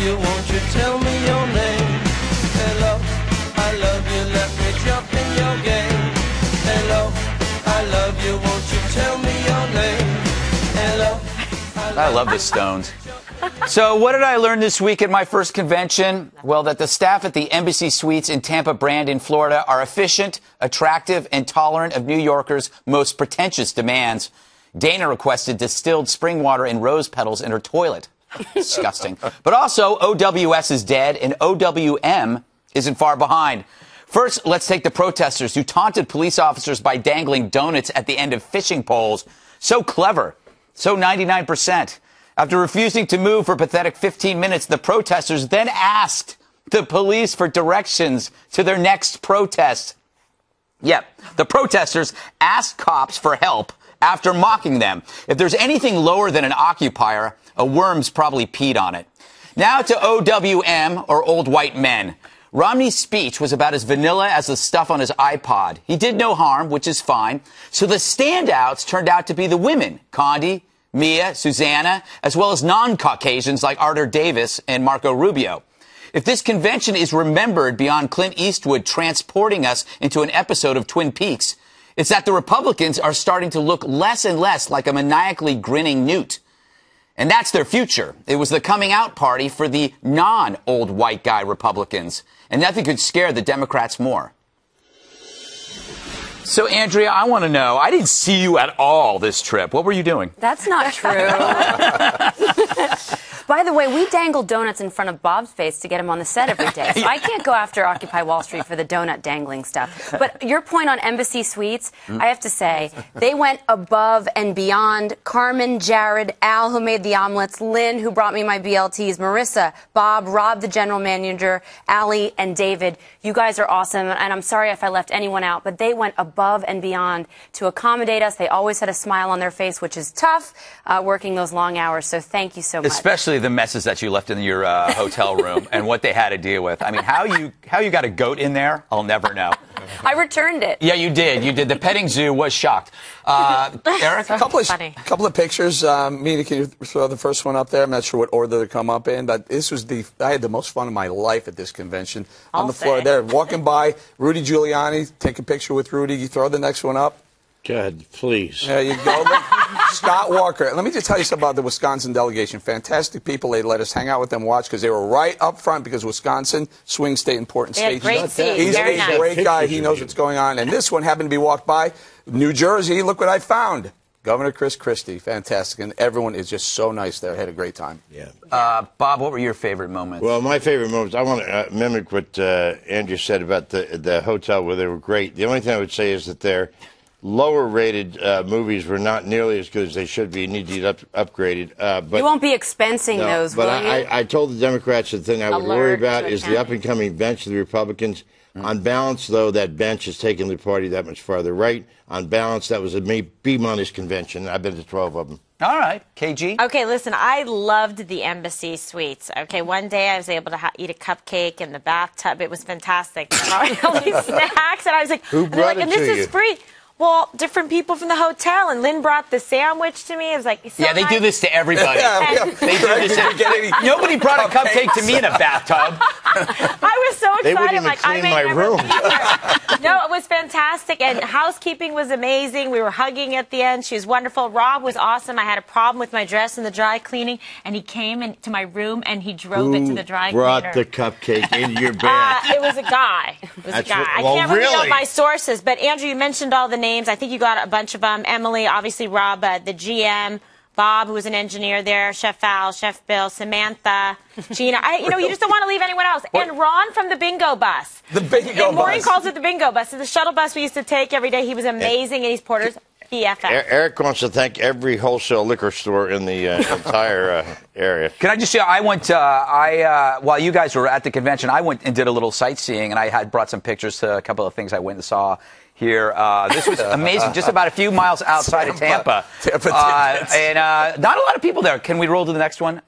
you, won't you tell me your name? Hello, I love you, let me jump in your game. Hello, I love you, won't you tell me your name? Hello, I love the Stones. So what did I learn this week at my first convention? Well, that the staff at the Embassy Suites in Tampa Brand in Florida are efficient, attractive, and tolerant of New Yorkers' most pretentious demands. Dana requested distilled spring water and rose petals in her toilet. Disgusting. But also, OWS is dead and OWM isn't far behind. First, let's take the protesters who taunted police officers by dangling donuts at the end of fishing poles. So clever. So 99%. After refusing to move for a pathetic 15 minutes, the protesters then asked the police for directions to their next protest. Yep, the protesters asked cops for help after mocking them. If there's anything lower than an occupier, a worm's probably peed on it. Now to OWM, or old white men. Romney's speech was about as vanilla as the stuff on his iPod. He did no harm, which is fine. So the standouts turned out to be the women, Condi, Mia, Susanna, as well as non-Caucasians like Arthur Davis and Marco Rubio. If this convention is remembered beyond Clint Eastwood transporting us into an episode of Twin Peaks, it's that the Republicans are starting to look less and less like a maniacally grinning newt. And that's their future. It was the coming out party for the non-old white guy Republicans. And nothing could scare the Democrats more. So, Andrea, I want to know, I didn't see you at all this trip. What were you doing? That's not true. By the way, we dangle donuts in front of Bob's face to get him on the set every day. So I can't go after Occupy Wall Street for the donut dangling stuff. But your point on Embassy Suites, I have to say, they went above and beyond. Carmen, Jared, Al, who made the omelets, Lynn, who brought me my BLTs, Marissa, Bob, Rob, the general manager, Allie, and David. You guys are awesome, and I'm sorry if I left anyone out, but they went above and beyond to accommodate us. They always had a smile on their face, which is tough, working those long hours. So thank you so much. Especially the messes that you left in your hotel room and what they had to deal with. I mean, how you got a goat in there, I'll never know. I returned it. Yeah, you did. You did. The petting zoo was shocked. Eric? A couple of pictures. Mina, can you throw the first one up there? I'm not sure what order they come up in, but this was I had the most fun of my life at this convention. On the floor there, walking by, Rudy Giuliani, take a picture with Rudy. You throw the next one up. God, please. There you go. Scott Walker. Let me just tell you something about the Wisconsin delegation. Fantastic people. They let us hang out with them, watch, because they were right up front, because Wisconsin, swing state, important state. Great seat. He's Very a nice. great guy. He knows what's going on. And this one happened to be walked by New Jersey. Look what I found. Governor Chris Christie. Fantastic. And everyone is just so nice there. Had a great time. Yeah. Bob, what were your favorite moments? Well, my favorite moments, I want to mimic what Andrew said about the hotel where they were great. The only thing I would say is that their lower-rated movies were not nearly as good as they should be. You need to get upgraded. But You won't be expensing those, but will you? I told the Democrats the thing I would worry Alert about to is the account. up-and-coming bench of the Republicans. On balance, though, that bench is taking the party that much farther right. On balance, that was a B-minus convention. I've been to 12 of them. All right. KG? Okay, listen, I loved the Embassy Suites. Okay, one day I was able to eat a cupcake in the bathtub. It was fantastic. All these snacks, and I was like, Who brought it and this to is you? free. Well, different people from the hotel, and Lynn brought the sandwich to me. It was like, so Yeah, they do nice. this to everybody. They do this. Did you get any Nobody brought a cupcake to me in a bathtub. I was so excited. They wouldn't even like, clean I may my never room. be here. No, it was fantastic, and housekeeping was amazing. We were hugging at the end. She was wonderful. Rob was awesome. I had a problem with my dress in the dry cleaning, and he came into my room, and he drove it to the dry brought cleaner. the cupcake into your bag? It was a guy. It was That's a guy. what- I well, can't reveal really? my sources, but Andrew, you mentioned all the names. I think you got a bunch of them. Emily, obviously Rob, the GM, Bob, who was an engineer there, Chef Al, Chef Bill, Samantha, Gina. You just don't want to leave anyone else. And Ron from the bingo bus. The bingo and Maureen bus. calls it the bingo bus. It's the shuttle bus we used to take every day. He was amazing, and he's Porter's BFF. Eric wants to thank every wholesale liquor store in the entire area. Can I just say, I went, while you guys were at the convention, I went and did a little sightseeing, and I had brought some pictures to a couple of things I went and saw here. This was amazing, just about a few miles outside of Tampa. And not a lot of people there. Can we roll to the next one?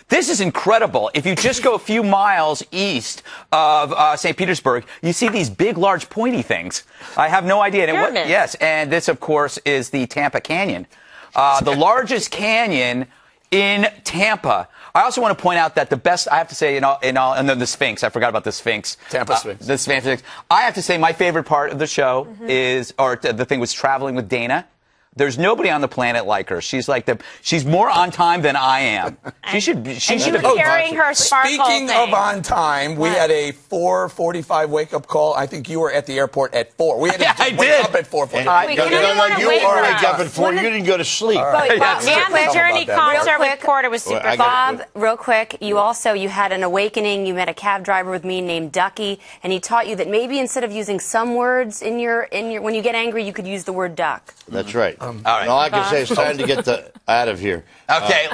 This is incredible. If you just go a few miles east of St. Petersburg, you see these big, large, pointy things. I have no idea. Pyramids. Yes, and this, of course, is the Tampa Canyon. The largest canyon in Tampa. I also want to point out that the best, I have to say, and then the Sphinx. I forgot about the Sphinx. Tampa Sphinx. The Sphinx. I have to say my favorite part of the show is, or the thing was traveling with Dana. There's nobody on the planet like her. She's like she's more on time than I am. She should be carrying her sparkle Speaking thing. of on time, we had a 4:45 wake-up call. I think you were at the airport at 4. We had to wake up at 4:45. Wait, No, you don't wanna you wait were for waked up us. at 4. You didn't go to sleep. Wait, Bob, And the journey concert with Porter was super fun. Bob, real quick, you had an awakening. You met a cab driver with me named Ducky, and he taught you that maybe instead of using some words in your when you get angry, you could use the word duck. That's right. all right. And all I can say is time to get out of here. Okay.